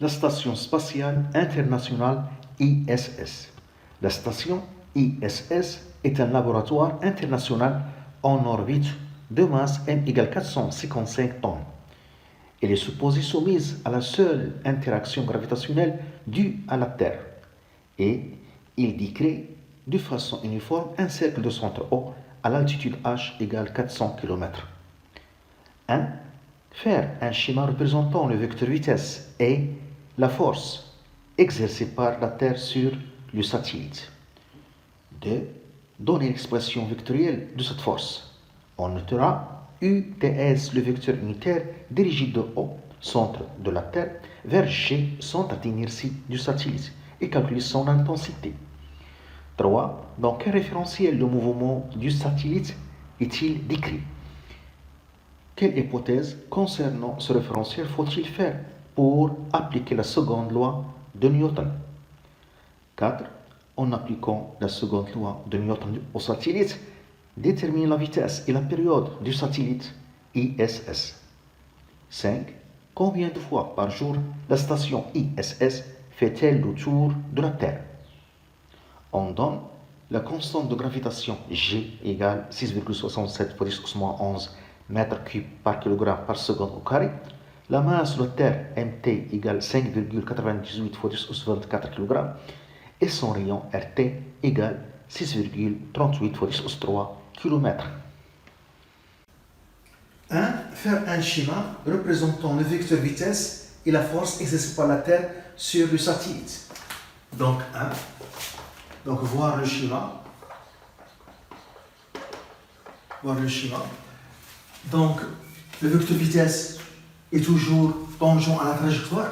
la Station spatiale internationale ISS. La station ISS est un laboratoire international en orbite de masse m égale 455 tonnes. Elle est supposée soumise à la seule interaction gravitationnelle due à la Terre. Et il décrit de façon uniforme un cercle de centre O à l'altitude h égale 400 km. 1. Faire un schéma représentant le vecteur vitesse et la force exercée par la Terre sur le satellite. 2. Donner l'expression vectorielle de cette force. On notera UTS, le vecteur unitaire dirigé de O, centre de la Terre, vers G, centre d'inertie du satellite, et calculer son intensité. 3. Dans quel référentiel le mouvement du satellite est-il décrit? Quelle hypothèse concernant ce référentiel faut-il faire pour appliquer la seconde loi de Newton? 4. En appliquant la seconde loi de Newton au satellite, déterminer la vitesse et la période du satellite ISS. 5. Combien de fois par jour la station ISS fait-elle le tour de la Terre? On donne la constante de gravitation G égale 6,67 fois 10 moins 11 mètres cubes par kilogramme par seconde au carré, la masse de la Terre MT égale 5,98 fois 10 24 kg, et son rayon RT égale 6,38 fois 10 3 km. 1. Faire un schéma représentant le vecteur vitesse et la force exercée par la Terre sur le satellite. Donc, voir le schéma. Donc, le vecteur vitesse est toujours tangent à la trajectoire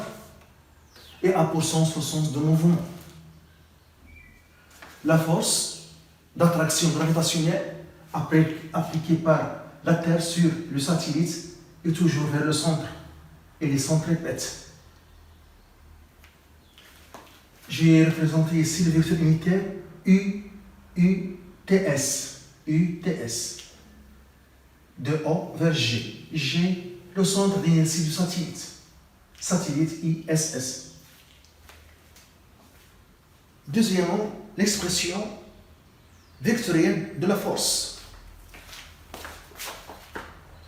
et a pour sens le sens de mouvement. La force d'attraction gravitationnelle appliquée par la Terre sur le satellite est toujours vers le centre et les centripètes. J'ai représenté ici le vecteur unitaire UTS de O vers G. G, le centre d'inertie du satellite ISS. Deuxièmement, l'expression vectorielle de la force.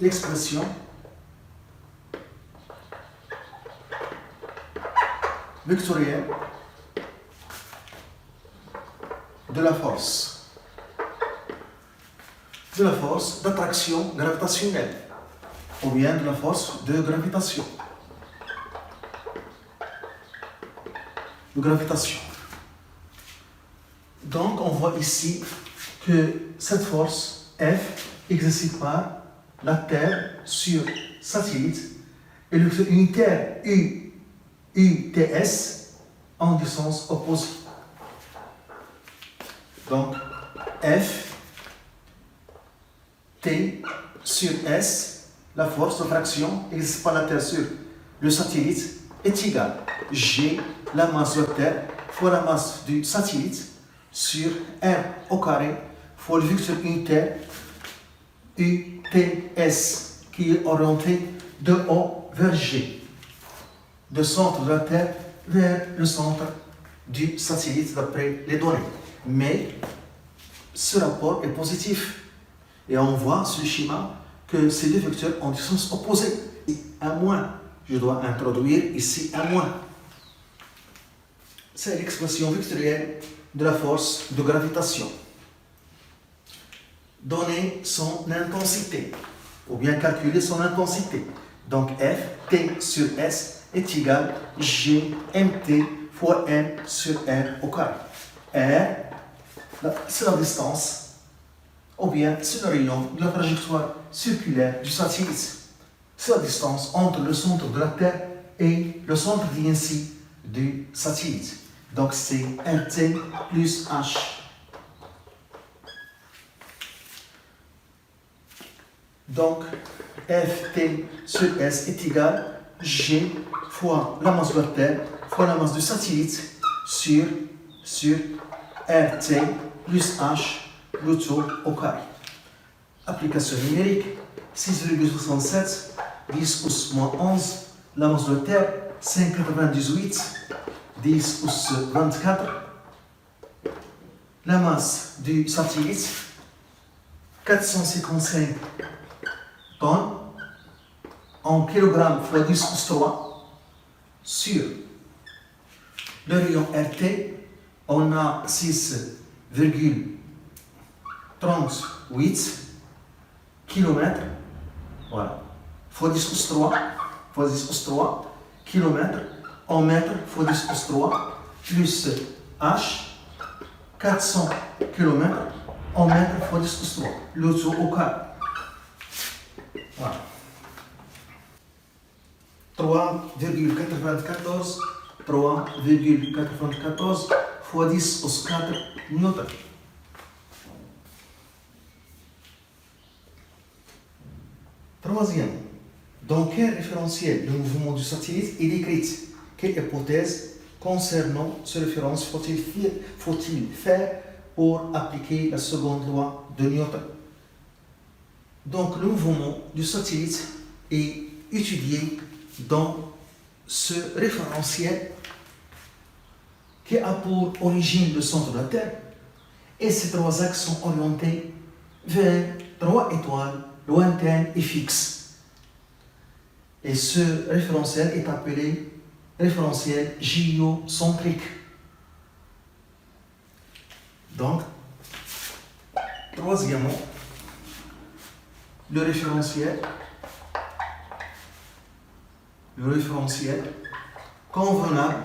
L'expression vectorielle de la force d'attraction gravitationnelle ou bien de la force de gravitation. Donc on voit ici que cette force F exercée par la Terre sur satellite et le vecteur unitaire UTS en du sens opposé. Donc F T sur S, la force de fraction exercée par la Terre sur le satellite est égale G, la masse de la Terre, fois la masse du satellite, sur R au carré, fois le vecteur unitaire UTS, qui est orienté de O vers G, du centre de la Terre vers le centre du satellite d'après les données. Mais ce rapport est positif. Et on voit sur le schéma que ces deux vecteurs ont du sens opposé. Un moins. Je dois introduire ici un moins. C'est l'expression vectorielle de la force de gravitation. Donner son intensité, ou bien calculer son intensité. Donc F, T sur S est égal à G, MT fois M sur R au carré. R, c'est la distance, ou bien c'est le rayon de la trajectoire circulaire du satellite. C'est la distance entre le centre de la Terre et le centre d'inertie du satellite. Donc c'est RT plus H. Donc Ft sur S est égal à G fois la masse de la Terre fois la masse du satellite sur RT plus H le tout au carré. Application numérique 6,67 10 moins 11, la masse de la Terre 5,98, 10 pouces 24. La masse du satellite, 455 tonnes en kilogrammes x 10 pouces 3. Sur le rayon RT, on a 6,38 km. Voilà. x 10 pouces 3, x 10 pouces 3, km en mètres x 10 pouces 3, plus H, 400 km en mètres x 10 pouces 3. Le tout au carré. Voilà. 3,94 x 10 pouces 4 newton. Troisième, dans quel référentiel de mouvement du satellite est décrite? Quelle hypothèse concernant ce référence faut-il faire pour appliquer la seconde loi de Newton? Donc, le mouvement du satellite est étudié dans ce référentiel qui a pour origine le centre de la Terre, et ces trois axes sont orientés vers trois étoiles lointaines et fixes. Et ce référentiel est appelé référentiel géocentrique. Donc, troisièmement, le référentiel convenable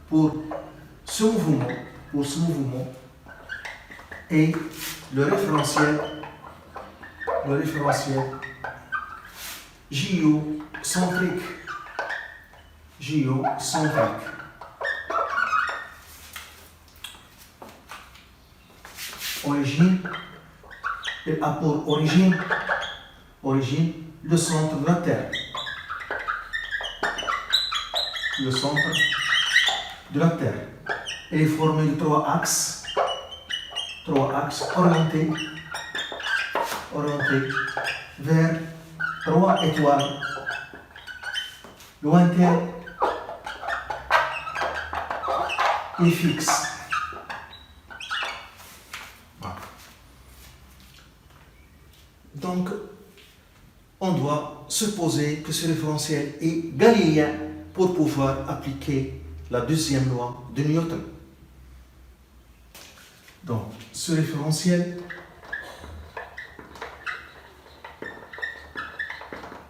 pour ce mouvement est le référentiel géocentrique. Il a pour origine le centre de la Terre. Il est formé de trois axes orientés vers trois étoiles lointaines et fixes. Donc, on doit supposer que ce référentiel est galiléen pour pouvoir appliquer la deuxième loi de Newton. Donc, ce référentiel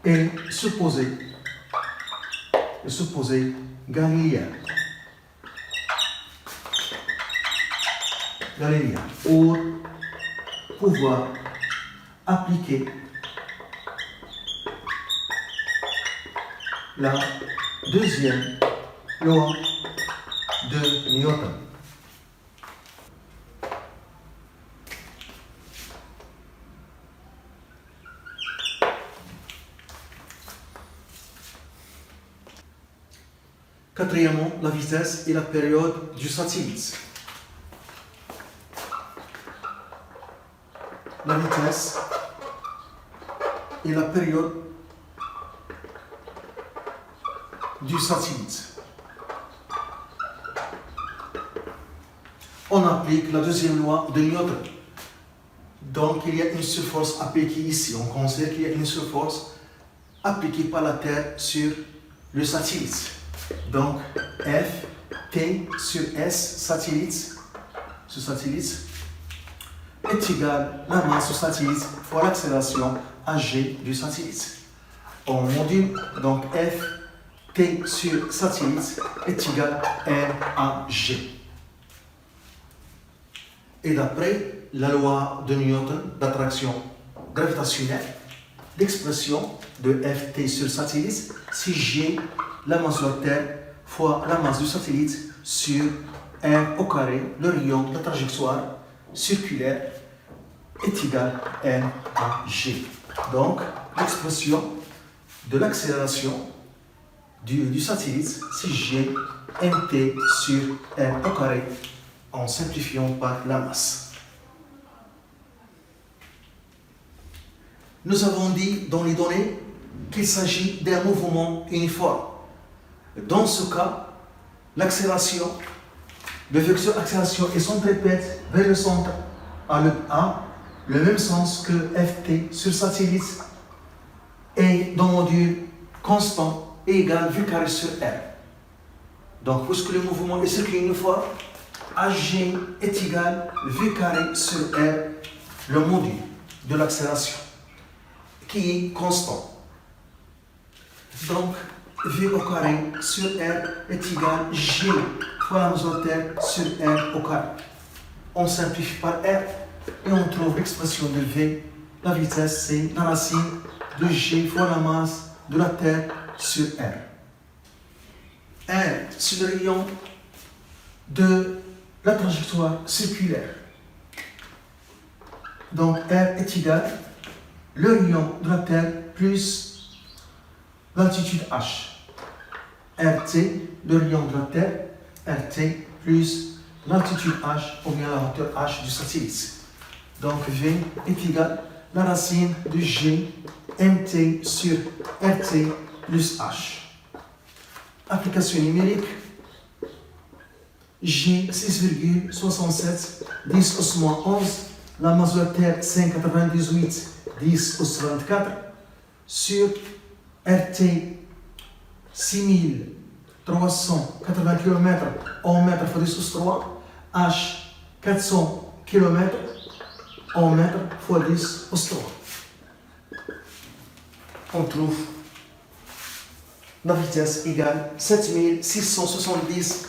est supposé galiléen. Pour pouvoir appliquer la deuxième loi de Newton. Quatrièmement, la vitesse et la période du satellite. La vitesse et la période du satellite. On applique la deuxième loi de Newton. Donc, il y a une seule force appliquée ici. On considère qu'il y a une seule force appliquée par la Terre sur le satellite. Donc, F, T sur S, satellite, ce satellite, est égal à la masse du satellite fois l'accélération AG du satellite. On module donc F, T sur satellite est égal à R à G. Et d'après la loi de Newton d'attraction gravitationnelle, l'expression de Ft sur satellite, c'est G, la masse de la Terre, fois la masse du satellite sur R au carré, le rayon de la trajectoire circulaire, est égal à R à G. Donc, l'expression de l'accélération du satellite, c'est G mt sur R au carré, en simplifiant par la masse. Nous avons dit dans les données qu'il s'agit d'un mouvement uniforme. Dans ce cas, l'accélération, le vecteur accélération est centripète vers le centre a le même sens que Ft sur satellite et dans module constant est égal V carré sur R. Donc, puisque le mouvement est circulaire uniforme, Hg est égal V carré sur R, le module de l'accélération, qui est constant. Donc, V au carré sur R est égal G fois la mesure de terre sur R au carré. On simplifie par R et on trouve l'expression de V. La vitesse, c'est la racine de G fois la masse de la Terre sur R. R, c'est le rayon de la trajectoire circulaire. Donc, R est égal le rayon de la Terre plus l'altitude H. RT, le rayon de la Terre, RT plus l'altitude H ou bien la hauteur H du satellite. Donc, V est égal la racine de G mt sur RT plus H. Application numérique, G 6,67 10 au moins 11, la masse de la Terre 5,98 10 au 24 sur RT 6380 km en mètres fois 10 au 3, H 400 km en mètres fois 10 au 3. On trouve la vitesse égale 7670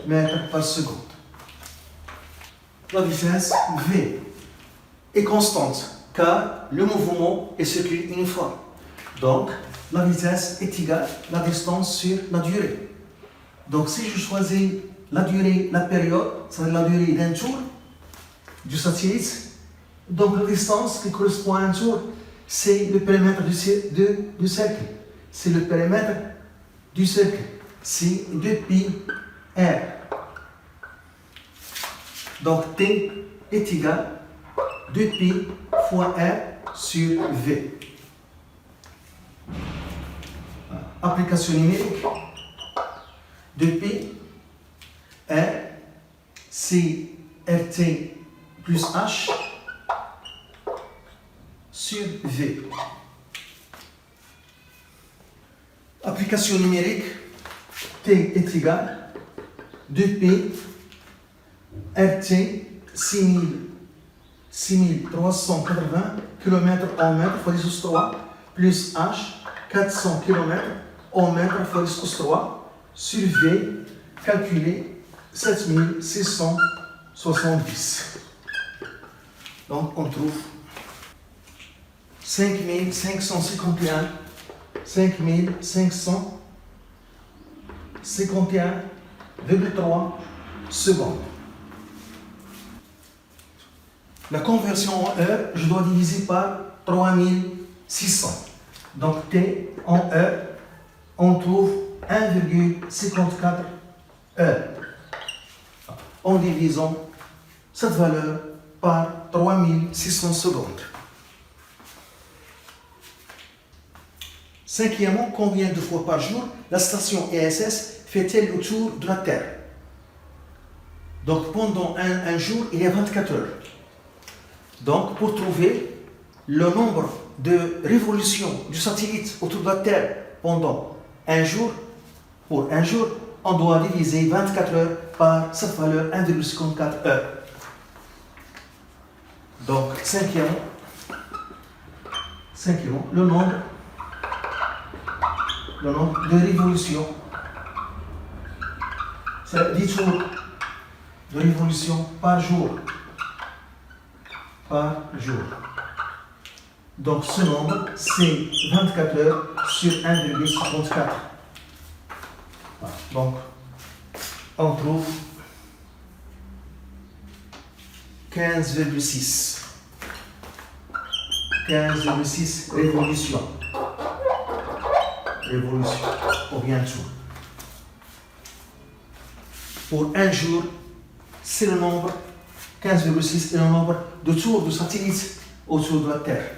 mètres par seconde. La vitesse V est constante car le mouvement est circulaire uniforme. Donc, la vitesse est égale à la distance sur la durée. Donc, si je choisis la durée, la période, c'est la durée d'un tour du satellite, donc la distance qui correspond à un tour, c'est le périmètre du cercle. C'est le périmètre du cercle. C'est 2πr. Donc T est égal à 2π fois R sur V. Application numérique. 2π R, c'est RT plus H sur V. Application numérique, T est égal à 2π RT 6380 km en mètres fois 10 au 3 plus H 400 km en mètres fois 10 au 3 sur V calculé 7670. Donc on trouve 5551,3 secondes. La conversion en heure, je dois diviser par 3600. Donc T en heure, on trouve 1,54 heures. En divisant cette valeur par 3600 secondes. Cinquièmement, combien de fois par jour la station ISS fait-elle le tour de la Terre? Donc pendant un jour, il y a 24 heures. Donc pour trouver le nombre de révolutions du satellite autour de la Terre pendant un jour, pour un jour, on doit diviser 24 heures par cette valeur 1,54 heures. Donc cinquièmement, le nombre de révolutions, c'est 10 tours de révolution par jour. Donc ce nombre, c'est 24 heures sur 1,54. Donc on trouve 15,6 révolutions. Ou bien tour. Pour un jour, c'est le nombre 15,6 est le nombre de tours du satellite au-dessous de la terre.